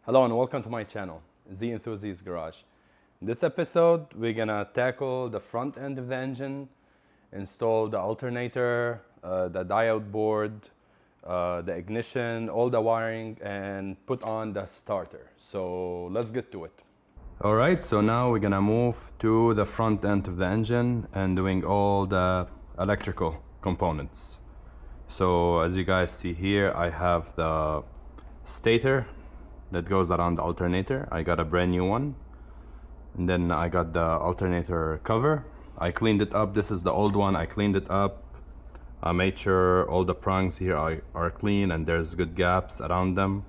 Hello and welcome to my channel, the Enthusiast Garage. In this episode, we're gonna tackle the front end of the engine, install the alternator, the diode board, the ignition, all the wiring, and put on the starter. So let's get to it. All right, so now we're gonna move to the front end of the engine and doing all the electrical components. So as you guys see here, I have the stator that goes around the alternator. I got a brand new one. And then I got the alternator cover. I cleaned it up. This is the old one. I cleaned it up. I made sure all the prongs here are clean and there's good gaps around them.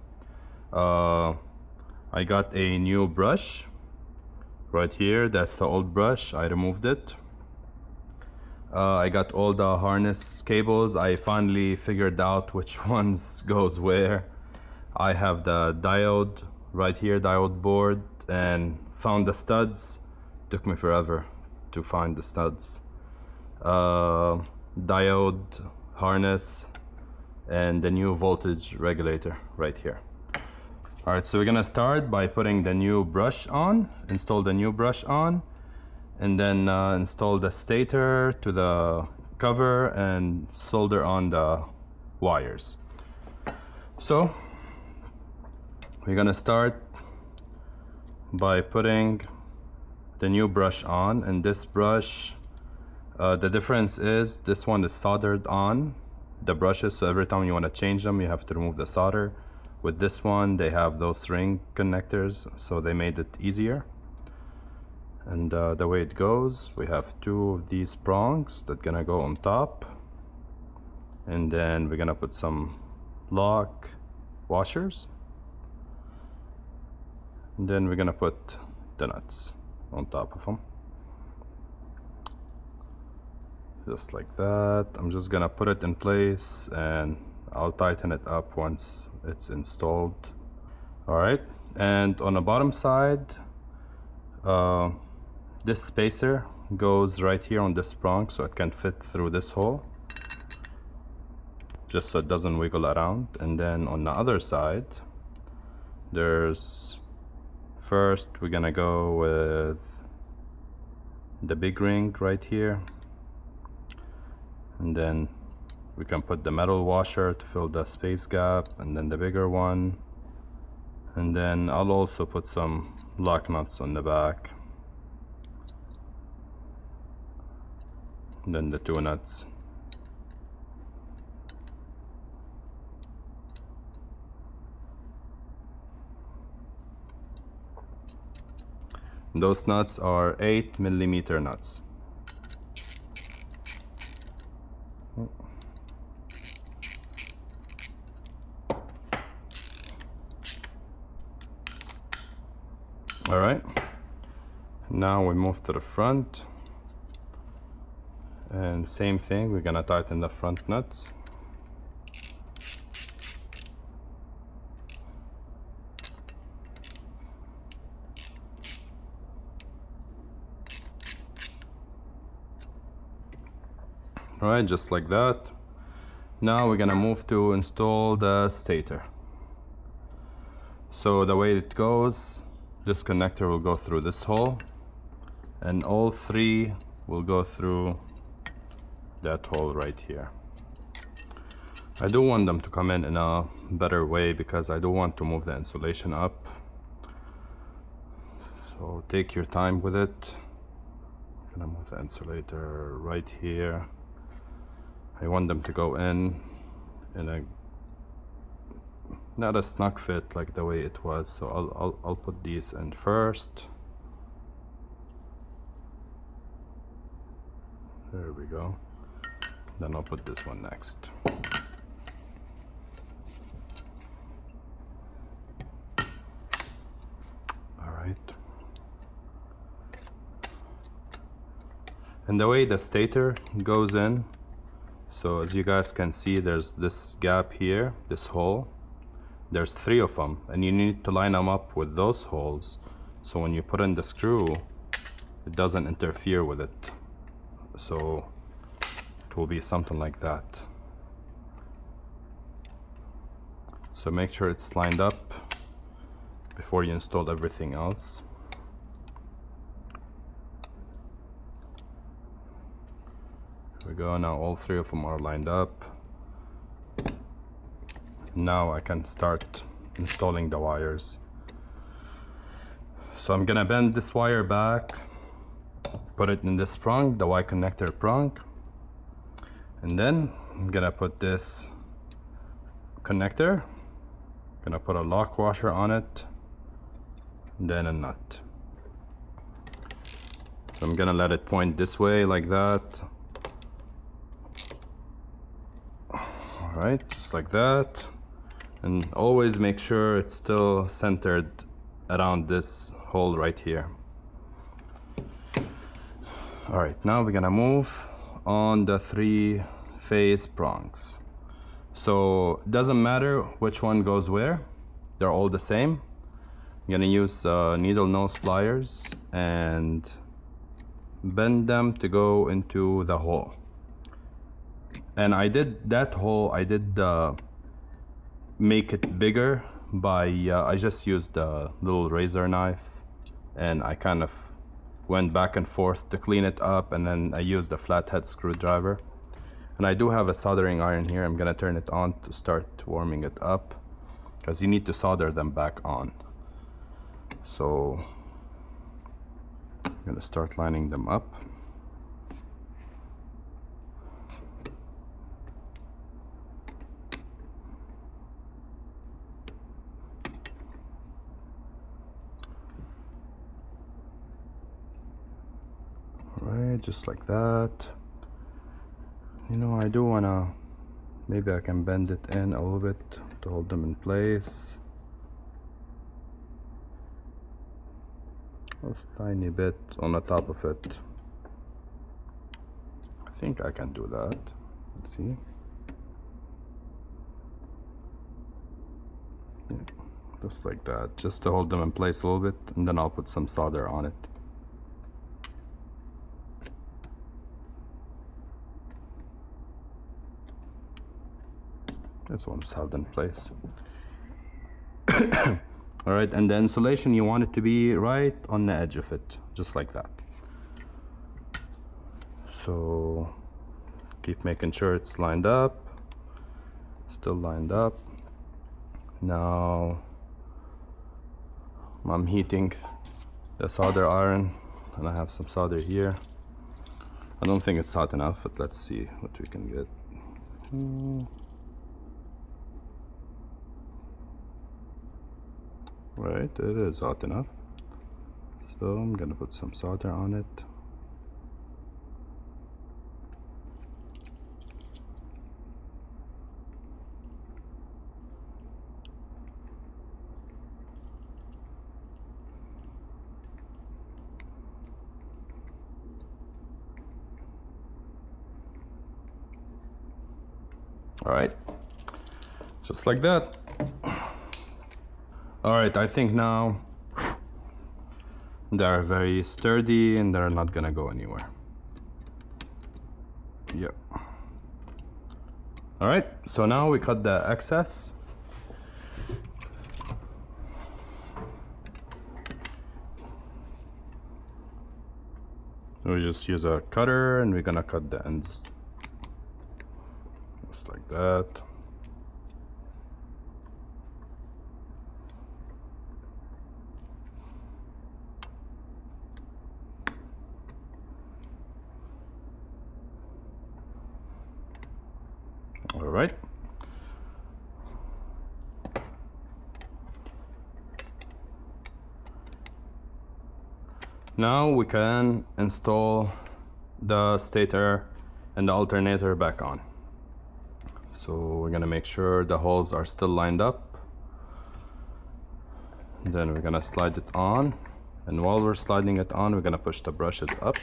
I got a new brush right here. That's the old brush. I removed it. I got all the harness cables. I finally figured out which ones goes where. I have the diode right here, diode board, and found the studs. Took me forever to find the studs. Diode harness and the new voltage regulator right here. All right, so we're gonna start by putting the new brush on, install the new brush on, and then install the stator to the cover and solder on the wires. So we're gonna start by putting the new brush on, and this brush, the difference is this one is soldered on the brushes, so every time you want to change them you have to remove the solder. With this one they have those ring connectors, so they made it easier. And the way it goes, we have two of these prongs that gonna go on top, and then we're gonna put some lock washers. And then we're gonna put the nuts on top of them. Just like that. I'm just gonna put it in place and I'll tighten it up once it's installed. All right, and on the bottom side, this spacer goes right here on this prong so it can fit through this hole, just so it doesn't wiggle around. And then on the other side, first we're gonna go with the big ring right here, and then we can put the metal washer to fill the space gap, and then the bigger one, and then I'll also put some lock nuts on the back, and then the two nuts. Those nuts are 8mm nuts. All right, now we move to the front, and same thing, we're gonna tighten the front nuts. All right, just like that. Now we're gonna move to install the stator. So the way it goes, this connector will go through this hole, and all three will go through that hole right here. I do want them to come in a better way because I do want to move the insulation up. So take your time with it. I'm gonna move the insulator right here. I want them to go in a not a snug fit like the way it was, so I'll put these in first. There we go. Then I'll put this one next. All right. And the way the stator goes in, so as you guys can see, there's this gap here, this hole. There's 3 of them, and you need to line them up with those holes, so when you put in the screw, it doesn't interfere with it. So it will be something like that. So make sure it's lined up before you install everything else. Here we go. Now all three of them are lined up. Now I can start installing the wires. So I'm gonna bend this wire back, put it in this sprung, the Y connector sprung, and then I'm gonna put this connector, gonna put a lock washer on it, and then a nut. So I'm gonna let it point this way like that. All right, just like that. And always make sure it's still centered around this hole right here. All right, now we're gonna move on the 3-phase prongs. So it doesn't matter which one goes where, they're all the same. I'm gonna use needle nose pliers and bend them to go into the hole. And I did that hole, I did make it bigger by I just used a little razor knife, and I kind of went back and forth to clean it up, and then I used a flathead screwdriver. And I do have a soldering iron here. I'm gonna turn it on to start warming it up, because you need to solder them back on. So I'm gonna start lining them up. Alright, just like that. You know, I do wanna, maybe I can bend it in a little bit to hold them in place. Just a tiny bit on the top of it. I think I can do that. Let's see. Yeah, just like that, just to hold them in place a little bit, and then I'll put some solder on it. This one's held in place. All right, and the insulation, you want it to be right on the edge of it, just like that. So keep making sure it's lined up, still lined up. Now I'm heating the solder iron, and I have some solder here. I don't think it's hot enough, but let's see what we can get. Right, it is hot enough. So I'm gonna put some solder on it. All right, just like that. All right, I think now they're very sturdy and they're not gonna go anywhere. Yep. All right, so now we cut the excess. We just use a cutter and we're gonna cut the ends. Just like that. All right. Now we can install the stator and the alternator back on. So we're gonna make sure the holes are still lined up. Then we're gonna slide it on. And while we're sliding it on, we're gonna push the brushes up.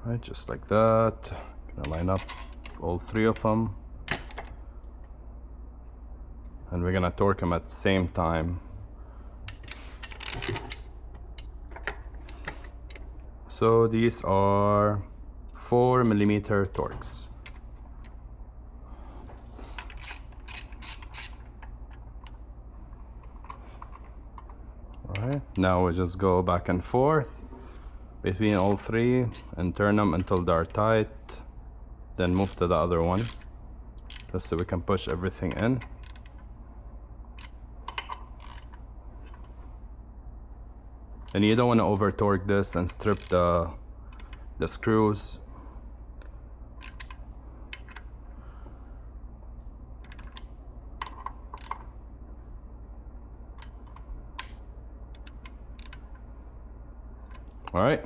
Right, just like that. Gonna line up all three of them. And we're gonna torque them at the same time. So these are 4mm Torx. Alright, now we just go back and forth between all three and turn them until they're tight, then move to the other one just so we can push everything in. And you don't want to over torque this and strip the screws. All right.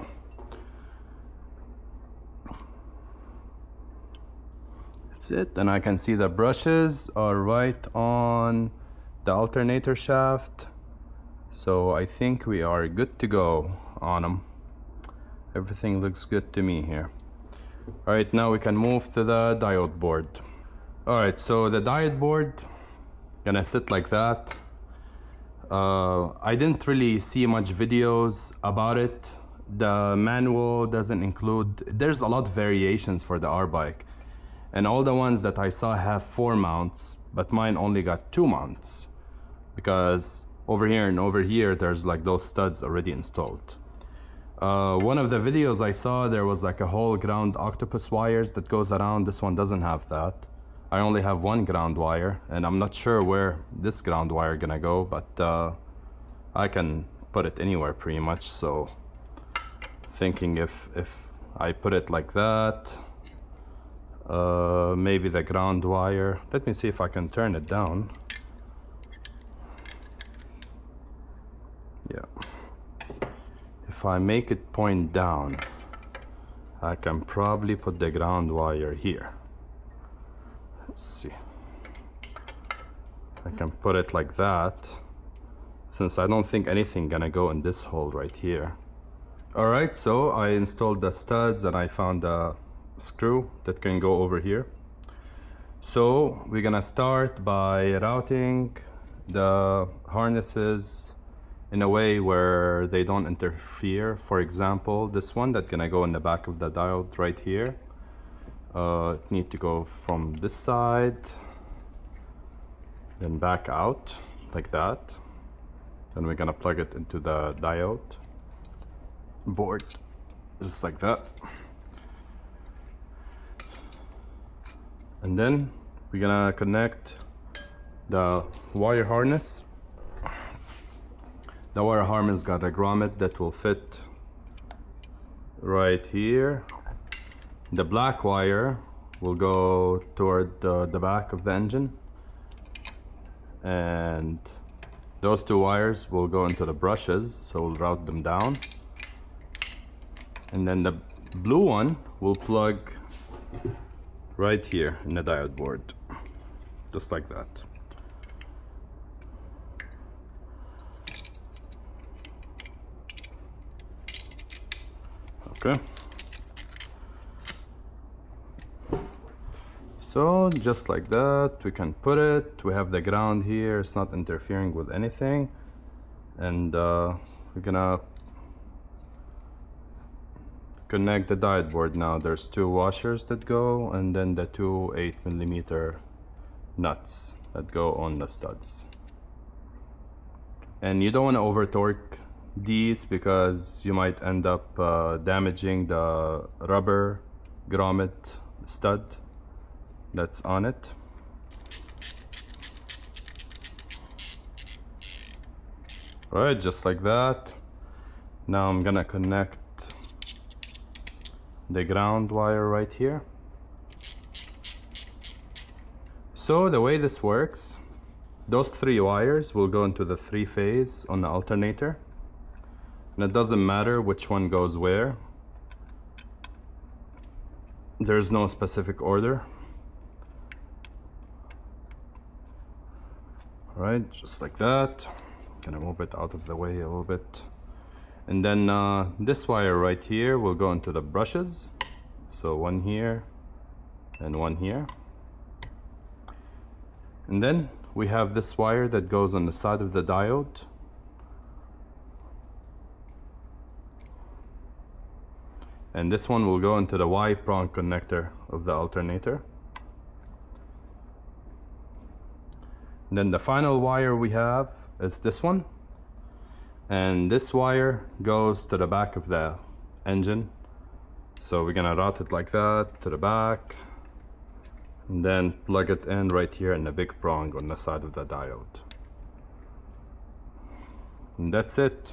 That's it. And I can see the brushes are right on the alternator shaft. So I think we are good to go on them. Everything looks good to me here. All right, now we can move to the diode board. All right, so the diode board gonna sit like that. I didn't really see much videos about it. The manual doesn't include, there's a lot of variations for the R bike, and all the ones that I saw have 4 mounts, but mine only got 2 mounts because over here and over here there's like those studs already installed. One of the videos I saw, there was like a whole ground octopus wires that goes around. This one doesn't have that. I only have 1 ground wire, and I'm not sure where this ground wire gonna go, but I can put it anywhere pretty much. So thinking if I put it like that, maybe the ground wire, let me see if I can turn it down. Yeah, if I make it point down, I can probably put the ground wire here. Let's see, I can put it like that, since I don't think anything gonna go in this hole right here. All right, so I installed the studs and I found a screw that can go over here. So we're gonna start by routing the harnesses in a way where they don't interfere. For example, this one that's gonna go in the back of the diode right here. It need to go from this side, then back out like that. Then we're gonna plug it into the diode board, just like that. And then we're gonna connect the wire harness. The wire harness got a grommet that will fit right here. The black wire will go toward the back of the engine, and those 2 wires will go into the brushes, so we'll route them down. And then the blue one will plug right here in the diode board, just like that. Okay. So just like that, we can put it. We have the ground here, it's not interfering with anything. And we're gonna connect the diode board now. There's 2 washers that go, and then the 2 8mm nuts that go on the studs. And you don't want to over torque these because you might end up damaging the rubber grommet stud that's on it. Right, just like that. Now I'm gonna connect the ground wire right here. So the way this works, those 3 wires will go into the 3-phase on the alternator, and it doesn't matter which one goes where. There's no specific order. All right, just like that. Gonna move it out of the way a little bit. And then this wire right here will go into the brushes. So 1 here and 1 here. And then we have this wire that goes on the side of the diode. and this one will go into the Y prong connector of the alternator. Then the final wire we have is this one, and this wire goes to the back of the engine. So we're gonna route it like that to the back, and then plug it in right here in the big prong on the side of the diode. And that's it.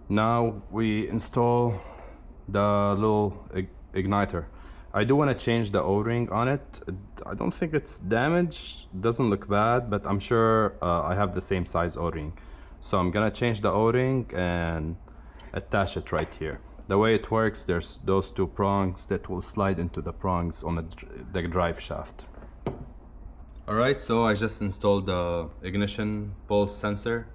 Now we install the little igniter. I do want to change the O-ring on it. I don't think it's damaged, doesn't look bad, but I'm sure I have the same size O-ring. So I'm gonna change the O-ring and attach it right here. The way it works, there's those two prongs that will slide into the prongs on the drive shaft. Alright, so I just installed the ignition pulse sensor.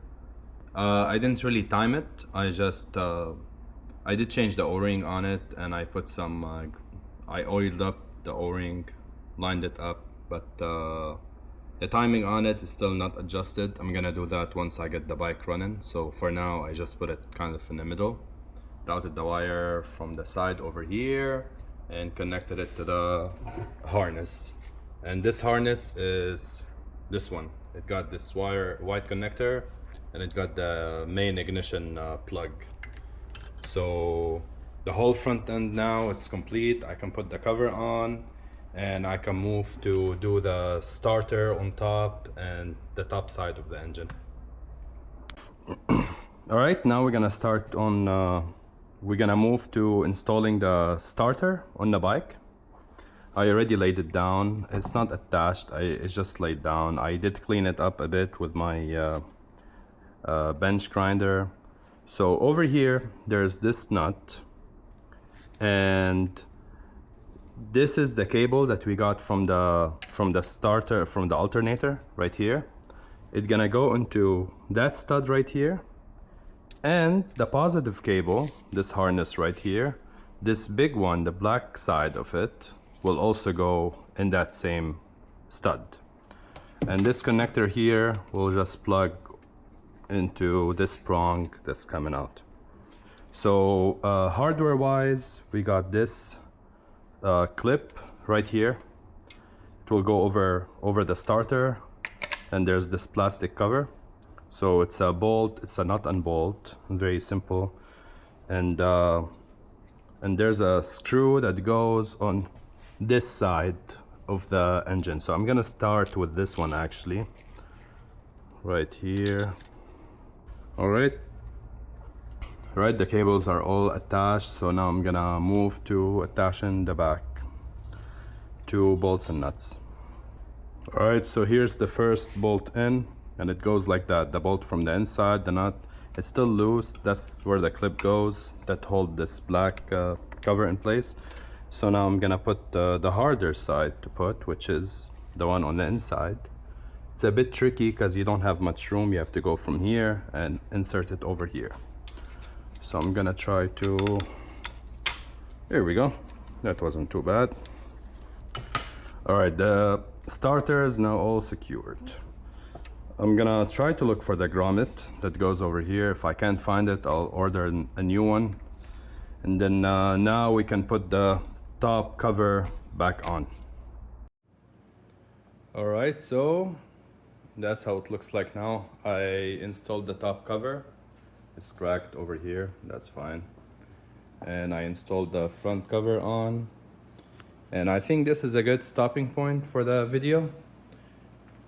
I didn't really time it. I did change the O-ring on it, and I put some I oiled up the O-ring, lined it up, but the timing on it is still not adjusted. I'm gonna do that once I get the bike running. So for now, I just put it kind of in the middle, routed the wire from the side over here, and connected it to the harness. And this harness is this one. It got this white connector, and it got the main ignition plug. So the whole front end now it's complete. I can put the cover on, and I can move to do the starter on top and the top side of the engine. All right, now we're gonna start on we're gonna move to installing the starter on the bike. I already laid it down. It's not attached, it's just laid down. I did clean it up a bit with my bench grinder. So over here there's this nut, and this is the cable that we got from the starter, from the alternator right here. It's gonna go into that stud right here, and the positive cable, this harness right here, this big one, the black side of it, will also go in that same stud. And this connector here will just plug into this prong that's coming out. So hardware wise, we got this clip right here. It will go over the starter, and there's this plastic cover. So it's a bolt, it's a nut and bolt, very simple. And there's a screw that goes on this side of the engine. So I'm gonna start with this one actually, right here. All right, the cables are all attached. So now I'm gonna move to attaching the back two bolts and nuts. All right, so here's the first bolt in, and it goes like that. The bolt from the inside, the nut, it's still loose. That's where the clip goes that hold this black cover in place. So now I'm gonna put the harder side to put, which is the one on the inside. It's a bit tricky because you don't have much room. You have to go from here and insert it over here. So I'm gonna try to, here we go. That wasn't too bad. All right, the starter is now all secured. I'm gonna try to look for the grommet that goes over here. If I can't find it, I'll order a new one. And then now we can put the top cover back on. All right, so that's how it looks like now. I installed the top cover. It's cracked over here, that's fine. And I installed the front cover on. And I think this is a good stopping point for the video.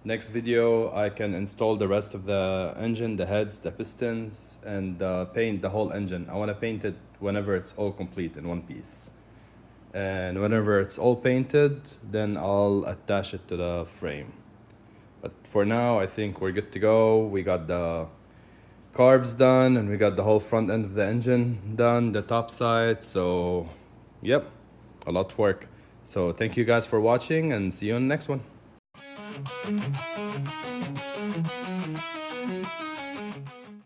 Next video, I can install the rest of the engine, the heads, the pistons, and paint the whole engine. I want to paint it whenever it's all complete in one piece. And whenever it's all painted, then I'll attach it to the frame. But for now, I think we're good to go. We got the carbs done, and we got the whole front end of the engine done, the top side. So, yep, a lot of work. So thank you guys for watching, and see you on the next one.